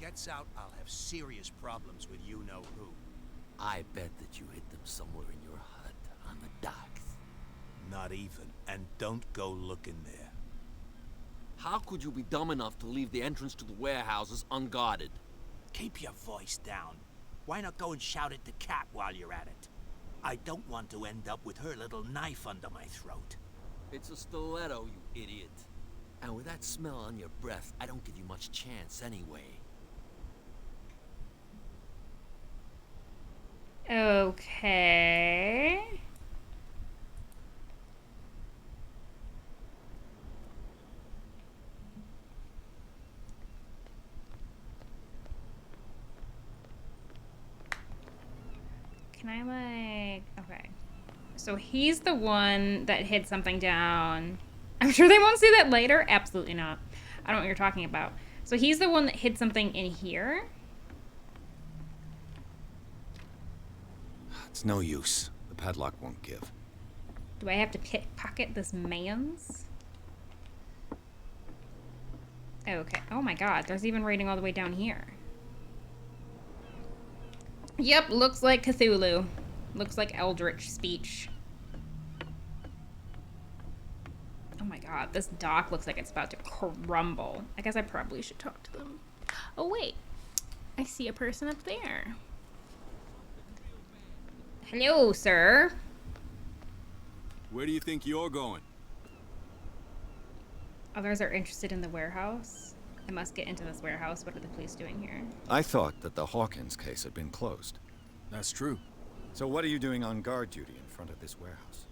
gets out, I'll have serious problems with you-know-who. I bet that you hid them somewhere in your hut on the docks. Not even. And don't go looking there. How could you be dumb enough to leave the entrance to the warehouses unguarded? Keep your voice down. Why not go and shout at the cat while you're at it? I don't want to end up with her little knife under my throat. It's a stiletto, you idiot. And with that smell on your breath, I don't give you much chance anyway. Okay. Can I, like... Okay. So he's the one that hid something down. I'm sure they won't see that later. Absolutely not. I don't know what you're talking about. So he's the one that hid something in here. It's no use. The padlock won't give. Do I have to pickpocket this man's? Okay. Oh my god, there's even rating all the way down here. Yep, looks like Cthulhu. Looks like Eldritch speech. Oh my god, this dock looks like it's about to crumble. I guess I probably should talk to them. Oh wait, I see a person up there. Hello, sir. Where do you think you're going? Others are interested in the warehouse. I must get into this warehouse. What are the police doing here? I thought that the Hawkins case had been closed. That's true. So what are you doing on guard duty in front of this warehouse?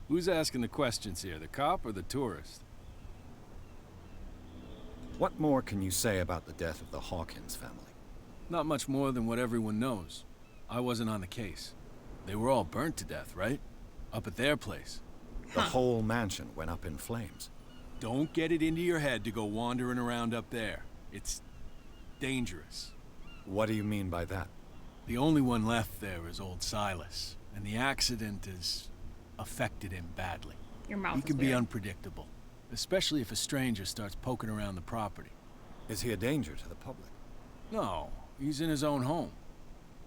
Who's asking the questions here, the cop or the tourist? What more can you say about the death of the Hawkins family? Not much more than what everyone knows. I wasn't on the case. They were all burnt to death, right? Up at their place. The whole mansion went up in flames. Don't get it into your head to go wandering around up there. It's dangerous. What do you mean by that? The only one left there is old Silas, and the accident has affected him badly. Your mouth He is can be weird. unpredictable, especially if a stranger starts poking around the property. Is he a danger to the public? No, he's in his own home.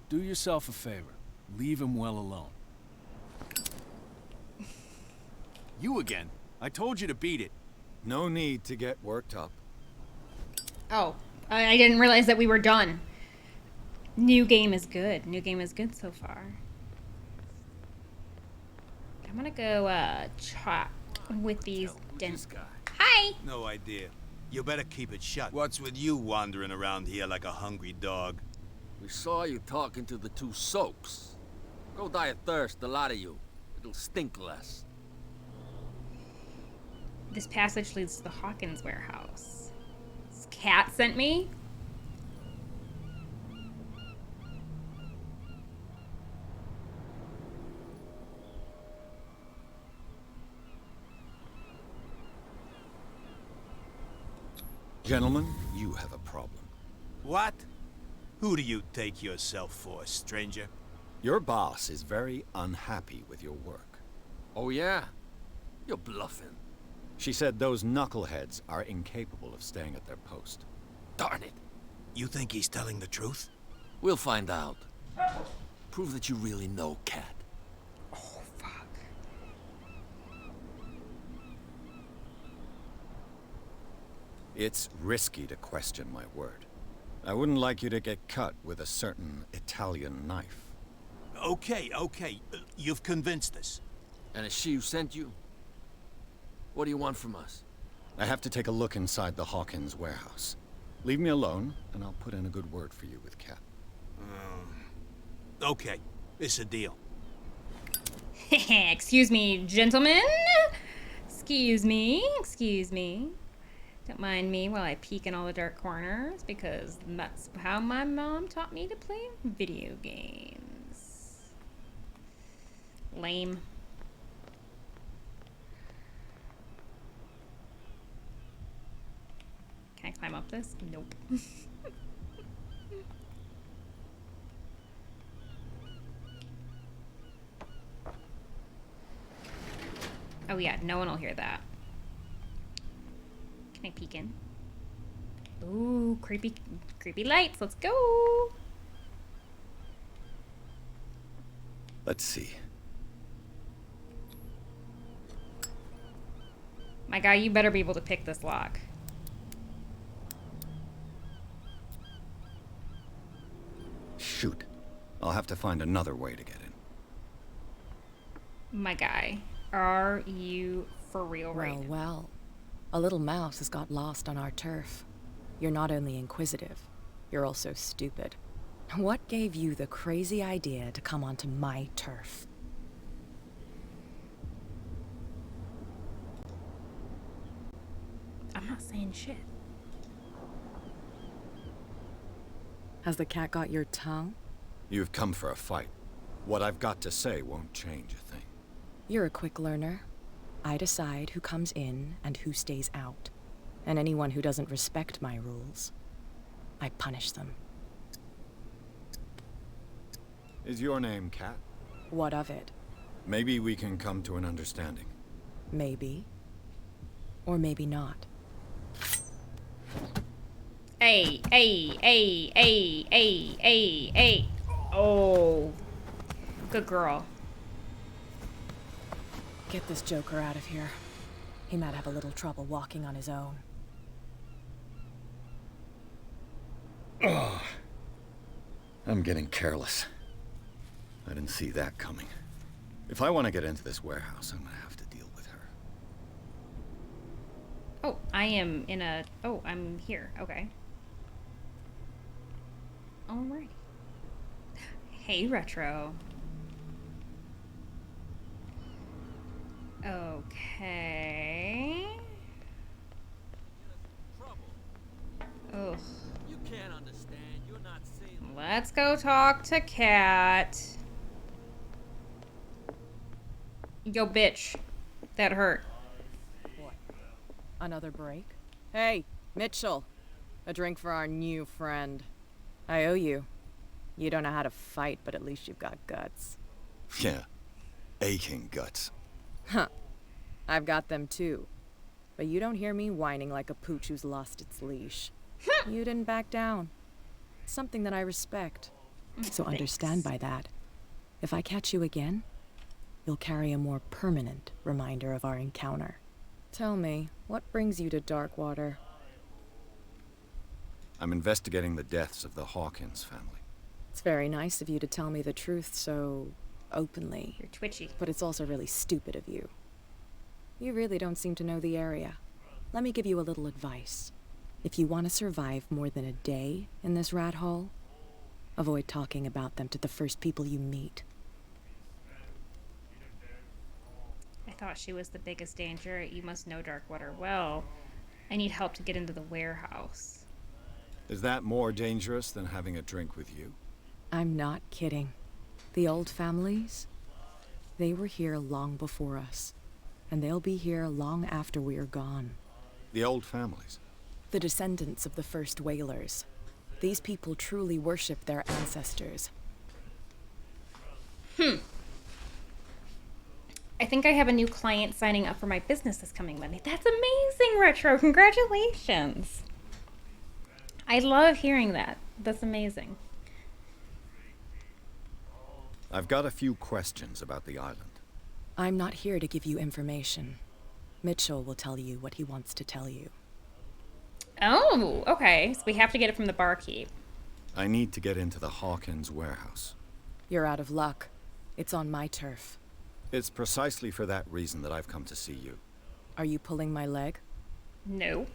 Do yourself a favor. Leave him well alone. You again. I told you to beat it. No need to get worked up. Oh, I didn't realize that we were done. New game is good. New game is good so far. I'm gonna go chat with these This guy. Hi! No idea. You better keep it shut. What's with you wandering around here like a hungry dog? We saw you talking to the two soaks. Go die of thirst, the lot of you. It'll stink less. This passage leads to the Hawkins warehouse. This cat sent me? Gentlemen, you have a problem. What? Who do you take yourself for, stranger? Your boss is very unhappy with your work. Oh yeah? You're bluffing. She said those knuckleheads are incapable of staying at their post. Darn it. You think he's telling the truth? We'll find out. Prove that you really know Cat. Oh, fuck. It's risky to question my word. I wouldn't like you to get cut with a certain Italian knife. Okay. You've convinced us. And is she who sent you? What do you want from us? I have to take a look inside the Hawkins warehouse. Leave me alone, and I'll put in a good word for you with Cat. Okay, it's a deal. Excuse me, gentlemen. Excuse me. Don't mind me while I peek in all the dark corners, because that's how my mom taught me to play video games. Lame. Can I climb up this? Nope. Oh yeah, no one will hear that. Can I peek in? Ooh, creepy, creepy lights. Let's go. Let's see. My guy, you better be able to pick this lock. Shoot. I'll have to find another way to get in. My guy, are you for real right Well, now? well. A little mouse has got lost on our turf. You're not only inquisitive, you're also stupid. What gave you the crazy idea to come onto my turf? I'm not saying shit. Has the cat got your tongue? You've come for a fight. What I've got to say won't change a thing. You're a quick learner. I decide who comes in and who stays out. And anyone who doesn't respect my rules, I punish them. Is your name Cat? What of it? Maybe we can come to an understanding. Maybe. Or maybe not. Hey, hey, hey, hey, hey, hey, hey. Oh. Good girl. Get this joker out of here. He might have a little trouble walking on his own. I'm getting careless. I didn't see that coming. If I want to get into this warehouse, I'm gonna have to deal with her. Oh, I am in a... Oh, I'm here. Okay. Alright. Hey, Retro. Okay. Ugh. You can't understand. You're not seeing. Let's go talk to Cat. Yo, bitch. That hurt. What? Another break? Hey, Mitchell. A drink for our new friend. I owe you. You don't know how to fight, but at least you've got guts. Yeah. Aching guts. Huh. I've got them too. But you don't hear me whining like a pooch who's lost its leash. You didn't back down. Something that I respect. So understand by that. If I catch you again, you'll carry a more permanent reminder of our encounter. Tell me, what brings you to Darkwater? I'm investigating the deaths of the Hawkins family. It's very nice of you to tell me the truth so openly. You're twitchy. But it's also really stupid of you. You really don't seem to know the area. Let me give you a little advice. If you want to survive more than a day in this rat hole, avoid talking about them to the first people you meet. I thought she was the biggest danger. You must know Darkwater well. I need help to get into the warehouse. Is that more dangerous than having a drink with you? I'm not kidding. The old families, they were here long before us. And they'll be here long after we are gone. The old families? The descendants of the first whalers. These people truly worship their ancestors. I think I have a new client signing up for my business this coming Monday. That's amazing, Retro. Congratulations. I love hearing that. That's amazing. I've got a few questions about the island. I'm not here to give you information. Mitchell will tell you what he wants to tell you. Oh, okay. So we have to get it from the barkeep. I need to get into the Hawkins warehouse. You're out of luck. It's on my turf. It's precisely for that reason that I've come to see you. Are you pulling my leg? No.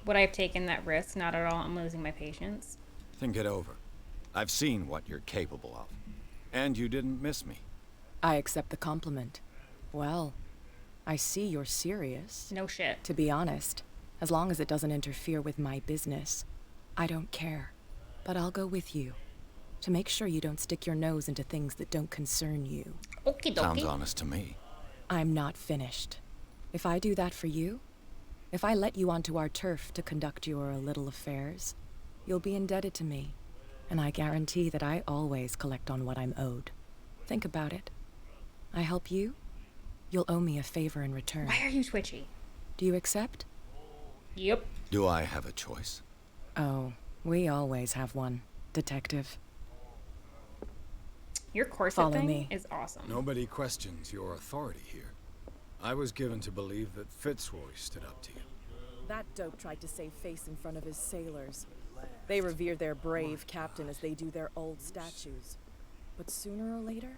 Would I have taken that risk? Not at all. I'm losing my patience. Think it over. I've seen what you're capable of. And you didn't miss me. I accept the compliment. Well, I see you're serious. No shit. To be honest, as long as it doesn't interfere with my business, I don't care. But I'll go with you, to make sure you don't stick your nose into things that don't concern you. Okie Sounds dokie. honest to me. I'm not finished. If I do that for you, if I let you onto our turf to conduct your little affairs, you'll be indebted to me. And I guarantee that I always collect on what I'm owed. Think about it. I help you, you'll owe me a favor in return. Why are you twitchy? Do you accept? Yep. Do I have a choice? Oh, we always have one, Detective. Your corset Follow thing me. is awesome. Nobody questions your authority here. I was given to believe that Fitzroy stood up to you. That dope tried to save face in front of his sailors. They revere their brave captain as they do their old statues. But sooner or later,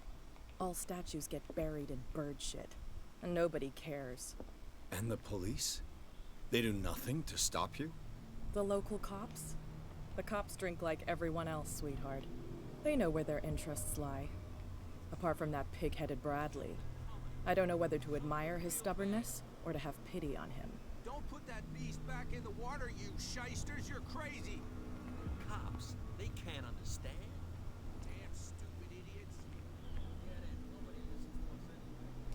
all statues get buried in bird shit. And nobody cares. And the police? They do nothing to stop you? The local cops? The cops drink like everyone else, sweetheart. They know where their interests lie. Apart from that pig-headed Bradley. I don't know whether to admire his stubbornness or to have pity on him. Don't put that beast back in the water, you shysters. You're crazy. Cops, they can't understand. Damn stupid idiots.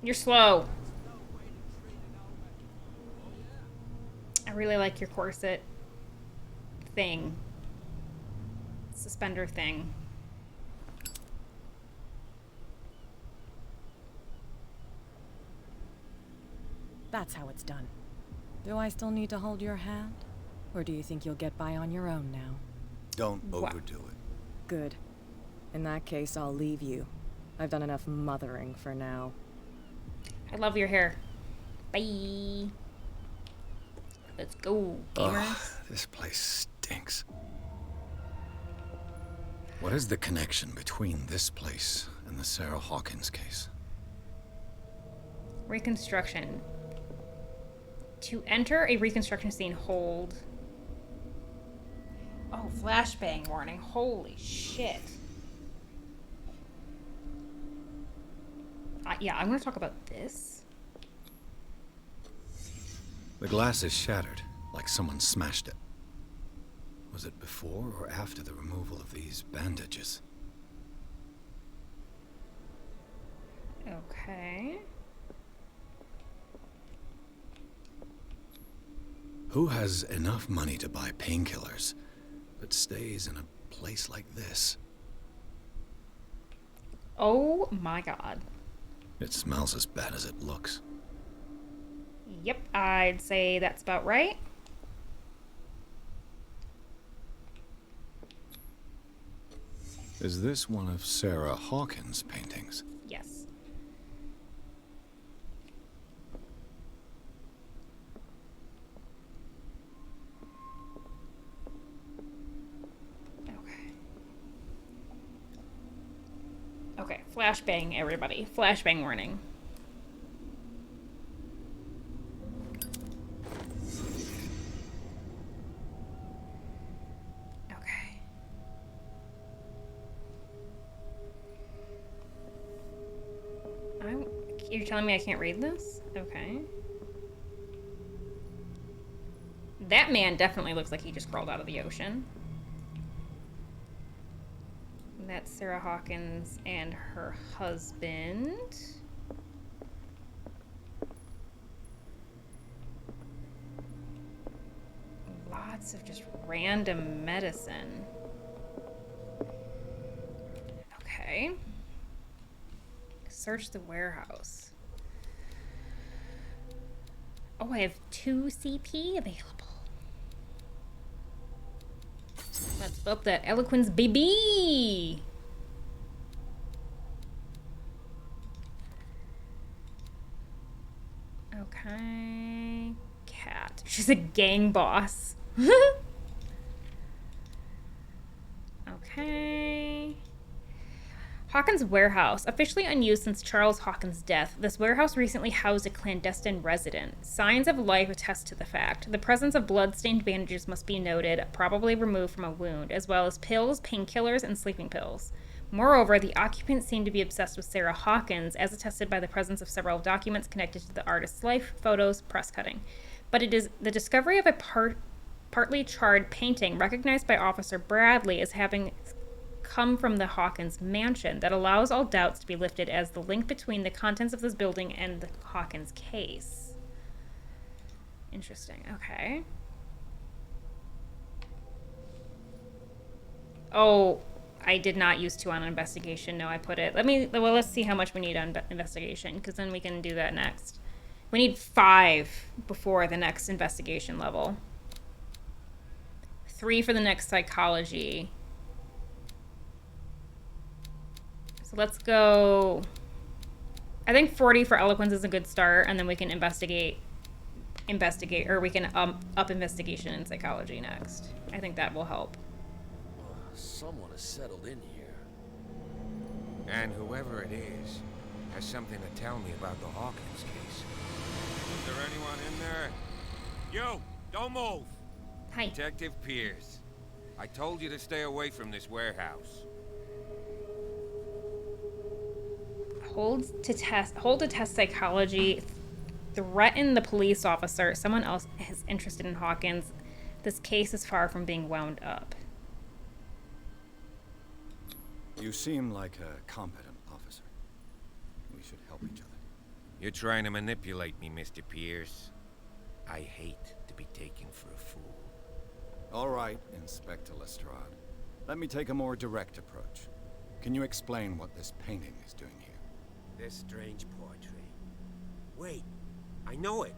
You're slow. I really like your corset thing. Suspender thing. That's how it's done. Do I still need to hold your hand? Or do you think you'll get by on your own now? Don't Wow. overdo it. Good. In that case, I'll leave you. I've done enough mothering for now. I love your hair. Bye. Let's go, gamers. Ugh, this place stinks. What is the connection between this place and the Sarah Hawkins case? Reconstruction. To enter a reconstruction scene, hold. Oh, flashbang warning. Holy shit. Yeah, I'm going to talk about this. The glass is shattered, like someone smashed it. Was it before or after the removal of these bandages? Okay. Who has enough money to buy painkillers, but stays in a place like this? Oh my god. It smells as bad as it looks. Yep, I'd say that's about right. Is this one of Sarah Hawkins' paintings? Yes. Okay. Okay, flashbang, everybody. Flashbang warning. Okay. You're telling me I can't read this? Okay. That man definitely looks like he just crawled out of the ocean. That's Sarah Hawkins and her husband. Lots of just random medicine. Okay. Search the warehouse. Oh, I have 2 CP available. Let's up that eloquence, baby. Okay. Cat. She's a gang boss. Okay. Hawkins Warehouse. Officially unused since Charles Hawkins' death, this warehouse recently housed a clandestine resident. Signs of life attest to the fact. The presence of blood-stained bandages must be noted, probably removed from a wound, as well as pills, painkillers, and sleeping pills. Moreover, the occupants seem to be obsessed with Sarah Hawkins, as attested by the presence of several documents connected to the artist's life, photos, press cutting. But it is the discovery of a partly charred painting recognized by Officer Bradley as having come from the Hawkins mansion that allows all doubts to be lifted as the link between the contents of this building and the Hawkins case. Interesting. Okay. Oh, I did not use 2 on investigation. No, I put it. Let's see how much we need on investigation, because then we can do that next. We need 5 before the next investigation level. 3 for the next psychology. So let's go... I think 40 for eloquence is a good start, and then we can investigate, or we can up investigation in psychology next. I think that will help. Someone has settled in here. And whoever it is has something to tell me about the Hawkins case. Is there anyone in there? You! Don't move! Hi. Detective Pierce. I told you to stay away from this warehouse. Hold to test psychology. Threaten the police officer. Someone else is interested in Hawkins. This case is far from being wound up. You seem like a competent officer. We should help each other. You're trying to manipulate me, Mr. Pierce. I hate to be taken for a fool. All right, Inspector Lestrade. Let me take a more direct approach. Can you explain what this painting is doing here? This strange portrait. Wait, I know it.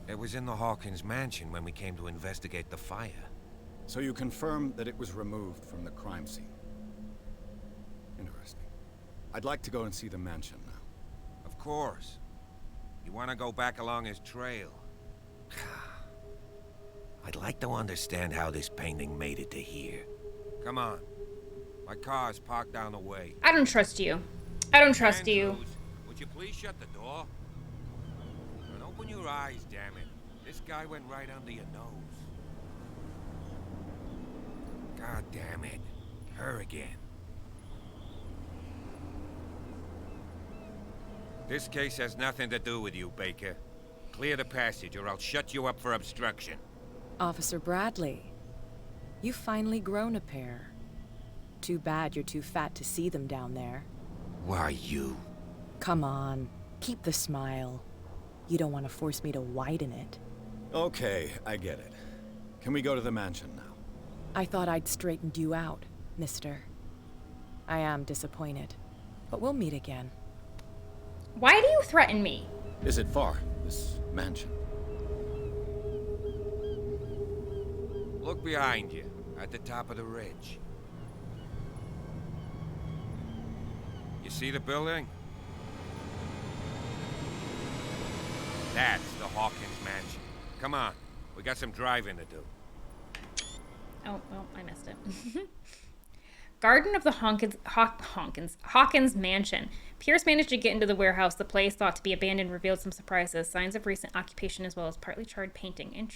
It was in the Hawkins mansion when we came to investigate the fire. So you confirm that it was removed from the crime scene? Interesting. I'd like to go and see the mansion now. Of course. You want to go back along his trail? I'd like to understand how this painting made it to here. Come on. My car's parked down the way. I don't trust you. I don't trust you. Andrews, would you please shut the door? And open your eyes, damn it. This guy went right under your nose. God damn it. Her again. This case has nothing to do with you, Baker. Clear the passage or I'll shut you up for obstruction. Officer Bradley, you've finally grown a pair. Too bad you're too fat to see them down there. Why you? Come on, keep the smile. You don't want to force me to widen it. Okay, I get it. Can we go to the mansion now? I thought I'd straightened you out, mister. I am disappointed, but we'll meet again. Why do you threaten me? Is it far, this mansion? Look behind you, at the top of the ridge. You see the building? That's the Hawkins mansion. Come on, we got some driving to do. Oh, well, I missed it. Garden of the Hawkins mansion. Pierce managed to get into the warehouse. The place, thought to be abandoned, revealed some surprises. Signs of recent occupation as well as partly charred painting.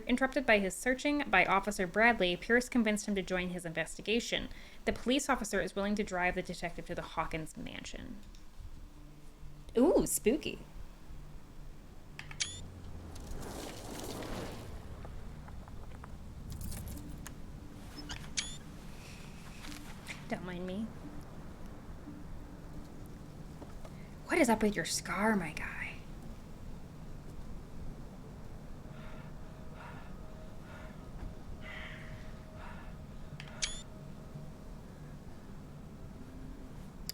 Interrupted by his searching by Officer Bradley, Pierce convinced him to join his investigation. The police officer is willing to drive the detective to the Hawkins mansion. Ooh, spooky. Don't mind me. What is up with your scar, my guy?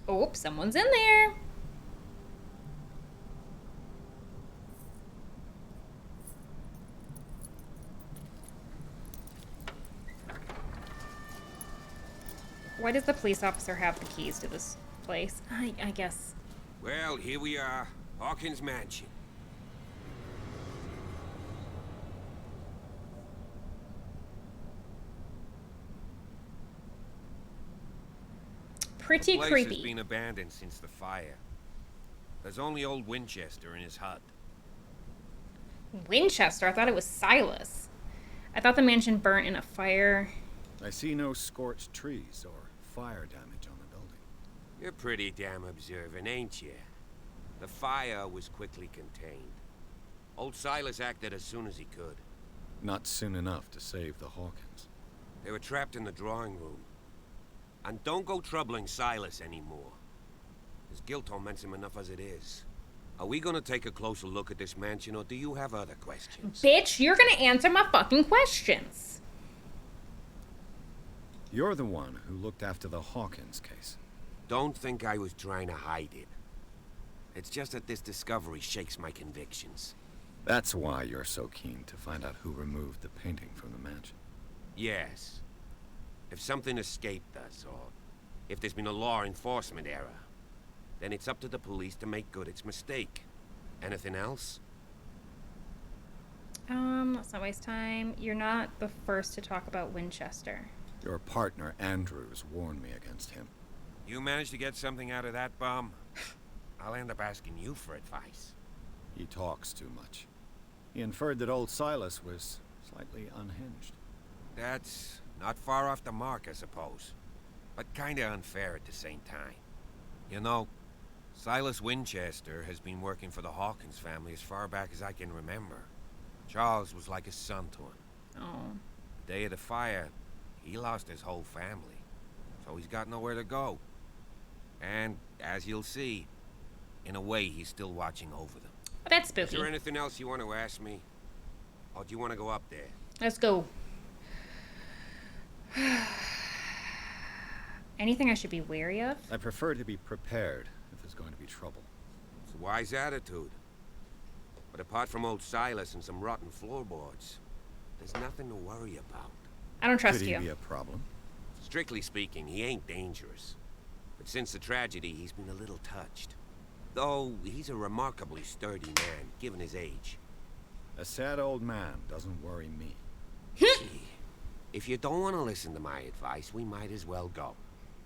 Oh, someone's in there. Why does the police officer have the keys to this place? I guess. Well, here we are, Hawkins mansion. Pretty The place creepy. has been abandoned since the fire. There's only old Winchester in his hut. Winchester? I thought it was Silas. I thought the mansion burnt in a fire. I see no scorched trees or fire damage on the building. You're pretty damn observant, ain't you? The fire was quickly contained. Old Silas acted as soon as he could. Not soon enough to save the Hawkins. They were trapped in the drawing room. And don't go troubling Silas anymore. His guilt torments him enough as it is. Are we gonna take a closer look at this mansion, or do you have other questions? Bitch, you're gonna answer my fucking questions. You're the one who looked after the Hawkins case. Don't think I was trying to hide it. It's just that this discovery shakes my convictions. That's why you're so keen to find out who removed the painting from the mansion. Yes. If something escaped us, or if there's been a law enforcement error, then it's up to the police to make good its mistake. Anything else? Let's not waste time. You're not the first to talk about Winchester. Your partner, Andrews, warned me against him. You managed to get something out of that bum? I'll end up asking you for advice. He talks too much. He inferred that old Silas was slightly unhinged. That's not far off the mark, I suppose. But kinda unfair at the same time. You know, Silas Winchester has been working for the Hawkins family as far back as I can remember. Charles was like a son to him. Oh. The day of the fire, he lost his whole family. So he's got nowhere to go. And, as you'll see, in a way he's still watching over them. That's Is spooky. there anything else you want to ask me? Or do you want to go up there? Let's go. Anything I should be wary of? I prefer to be prepared if there's going to be trouble. It's a wise attitude. But apart from old Silas and some rotten floorboards, there's nothing to worry about. I don't trust Could he you. be a problem? Strictly speaking, he ain't dangerous. But since the tragedy, he's been a little touched. Though he's a remarkably sturdy man, given his age. A sad old man doesn't worry me. See, if you don't want to listen to my advice, we might as well go.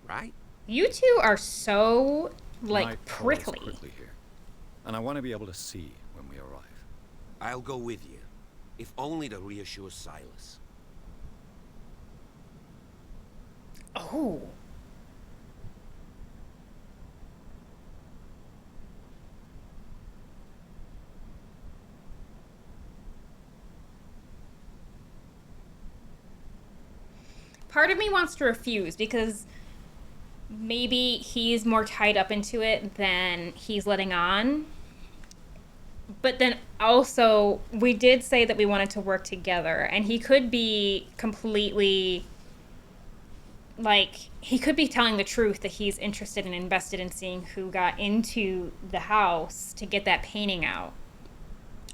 Right? You two are so, Night like, falls prickly. quickly here, and I want to be able to see when we arrive. I'll go with you. If only to reassure Silas. Oh. Part of me wants to refuse because maybe he's more tied up into it than he's letting on. But then also, we did say that we wanted to work together, and he could be completely, like, he could be telling the truth that he's interested and invested in seeing who got into the house to get that painting out.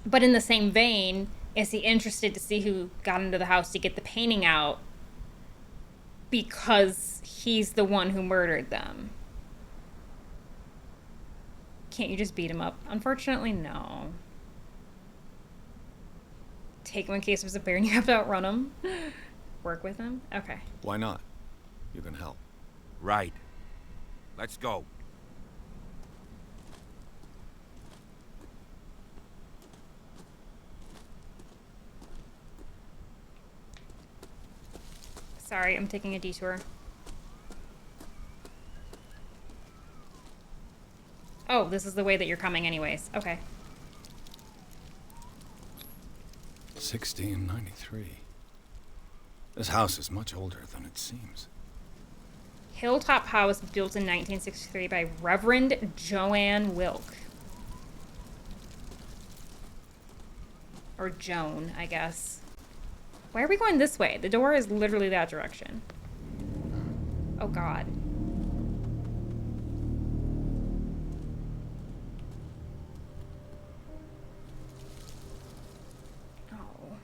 But in the same vein, is he interested to see who got into the house to get the painting out because he's the one who murdered them? Can't you just beat him up? Unfortunately, no. Take him in case there's a bear and you have to outrun him. Work with him? Okay. Why not? You can help. Right. Let's go. Sorry, I'm taking a detour. Oh, this is the way that you're coming anyways. Okay. 1693. This house is much older than it seems. Hilltop House, built in 1963 by Reverend Joanne Wilk. Or Joan, I guess. Why are we going this way? The door is literally that direction. Oh, God. Oh.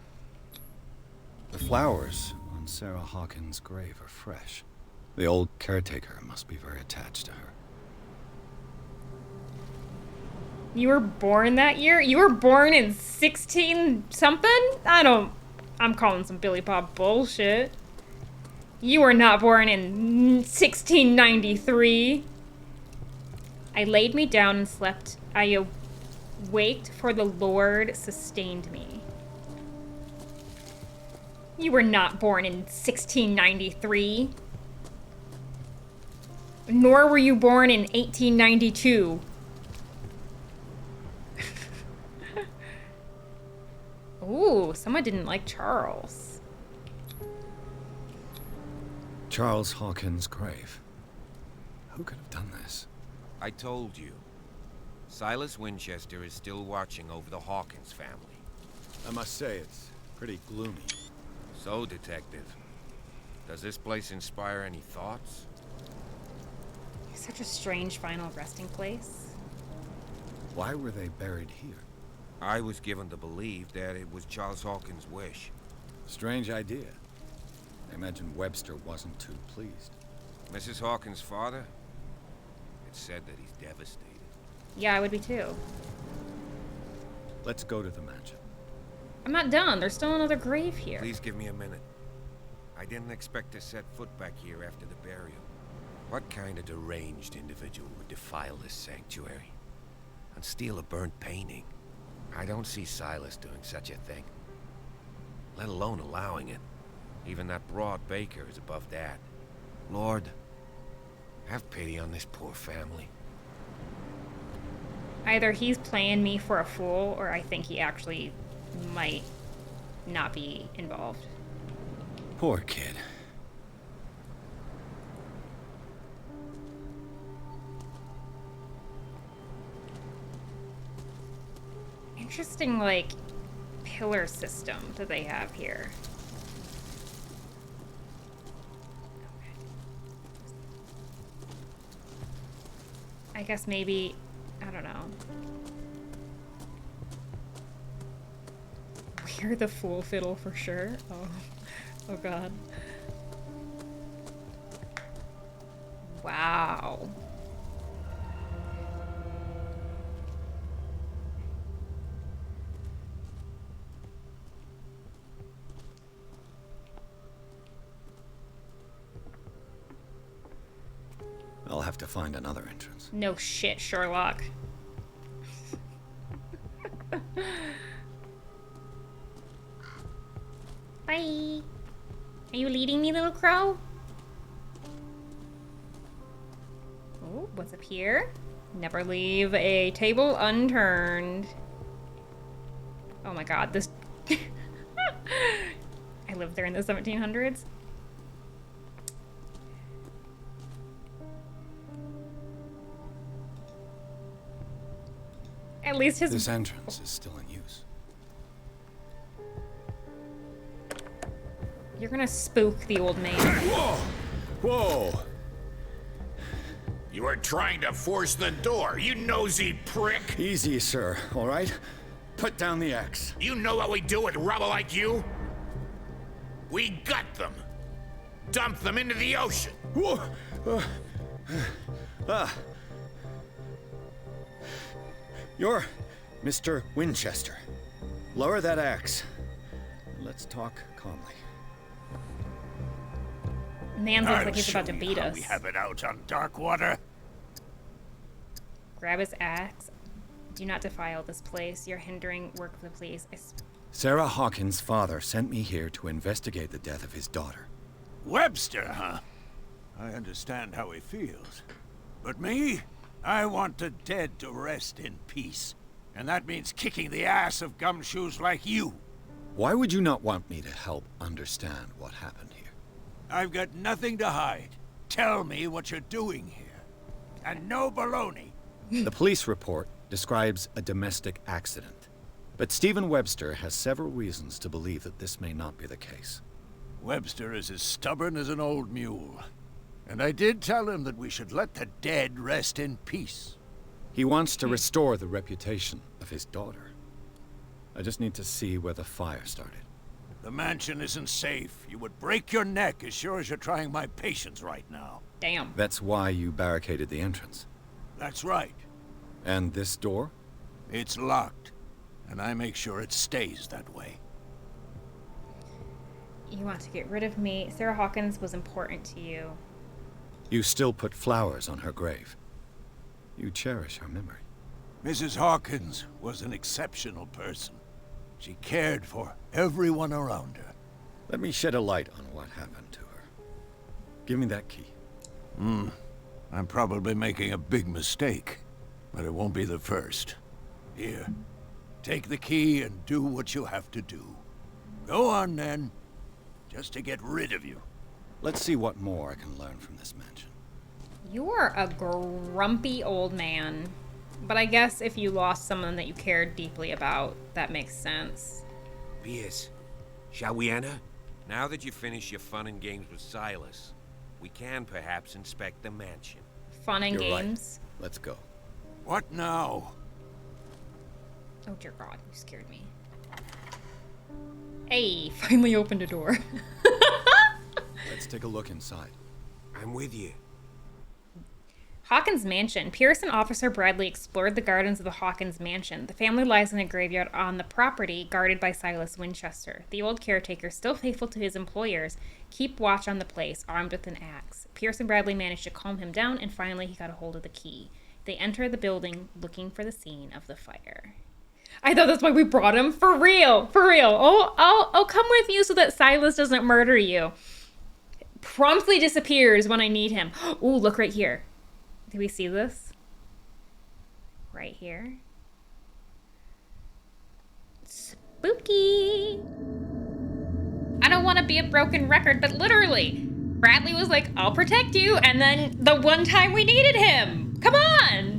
The flowers on Sarah Hawkins' grave are fresh. The old caretaker must be very attached to her. You were born that year? You were born in 16 something? I'm calling some Billy Bob bullshit. You were not born in 1693. I laid me down and slept. I awaked, for the Lord sustained me. You were not born in 1693. Nor were you born in 1892. Ooh, someone didn't like Charles. Charles Hawkins' grave. Who could have done this? I told you. Silas Winchester is still watching over the Hawkins family. I must say, it's pretty gloomy. So, Detective, does this place inspire any thoughts? Such a strange final resting place. Why were they buried here? I was given to believe that it was Charles Hawkins' wish. Strange idea. I imagine Webster wasn't too pleased. Mrs. Hawkins' father? It's said that he's devastated. Yeah, I would be too. Let's go to the mansion. I'm not done. There's still another grave here. Please give me a minute. I didn't expect to set foot back here after the burial. What kind of deranged individual would defile this sanctuary and steal a burnt painting? I don't see Silas doing such a thing, let alone allowing it. Even that broad baker is above that. Lord, have pity on this poor family. Either he's playing me for a fool, or I think he actually might not be involved. Poor kid. Interesting, like, pillar system that they have here. I guess maybe, I don't know. We're the fool fiddle for sure. Oh god. Wow. I'll have to find another entrance. No shit, Sherlock. Bye. Are you leading me, little crow? Oh, what's up here? Never leave a table unturned. Oh my god, this... I lived there in the 1700s. At least his... This entrance is still in use. You're gonna spook the old man. Whoa! Whoa! You are trying to force the door, you nosy prick! Easy, sir, all right? Put down the axe. You know what we do with rubble like you? We gut them. Dump them into the ocean. Whoa! You're Mr. Winchester. Lower that axe. Let's talk calmly. Man looks like he's about to beat us. We have it out on dark water. Grab his axe. Do not defile this place. You're hindering work of the police. Sarah Hawkins' father sent me here to investigate the death of his daughter. Webster, huh? I understand how he feels. But me? I want the dead to rest in peace. And that means kicking the ass of gumshoes like you. Why would you not want me to help understand what happened here? I've got nothing to hide. Tell me what you're doing here. And no baloney. The police report describes a domestic accident. But Stephen Webster has several reasons to believe that this may not be the case. Webster is as stubborn as an old mule. And I did tell him that we should let the dead rest in peace. He wants to restore the reputation of his daughter. I just need to see where the fire started. The mansion isn't safe. You would break your neck as sure as you're trying my patience right now. Damn. That's why you barricaded the entrance. That's right. And this door? It's locked. And I make sure it stays that way. You want to get rid of me. Sarah Hawkins was important to you. You still put flowers on her grave. You cherish her memory. Mrs. Hawkins was an exceptional person. She cared for everyone around her. Let me shed a light on what happened to her. Give me that key. I'm probably making a big mistake, but it won't be the first. Here, take the key and do what you have to do. Go on then, just to get rid of you. Let's see what more I can learn from this mansion. You're a grumpy old man. But I guess if you lost someone that you cared deeply about, that makes sense. Pierce, shall we enter? Now that you've finished your fun and games with Silas, we can perhaps inspect the mansion. Fun and You're games. Right. Let's go. What now? Oh dear God, you scared me. Hey, finally opened a door. Let's take a look inside. I'm with you. Hawkins Mansion. Pierce and Officer Bradley explored the gardens of the Hawkins Mansion. The family lies in a graveyard on the property guarded by Silas Winchester. The old caretaker, still faithful to his employers, keep watch on the place, armed with an axe. Pierce and Bradley managed to calm him down, and finally he got a hold of the key. They enter the building looking for the scene of the fire. I thought that's why we brought him. For real. For real. Oh, I'll come with you so that Silas doesn't murder you. Promptly disappears when I need him. Ooh, look right here. Do we see this? Right here. Spooky. I don't want to be a broken record, but literally, Bradley was like, I'll protect you, and then the one time we needed him. Come on.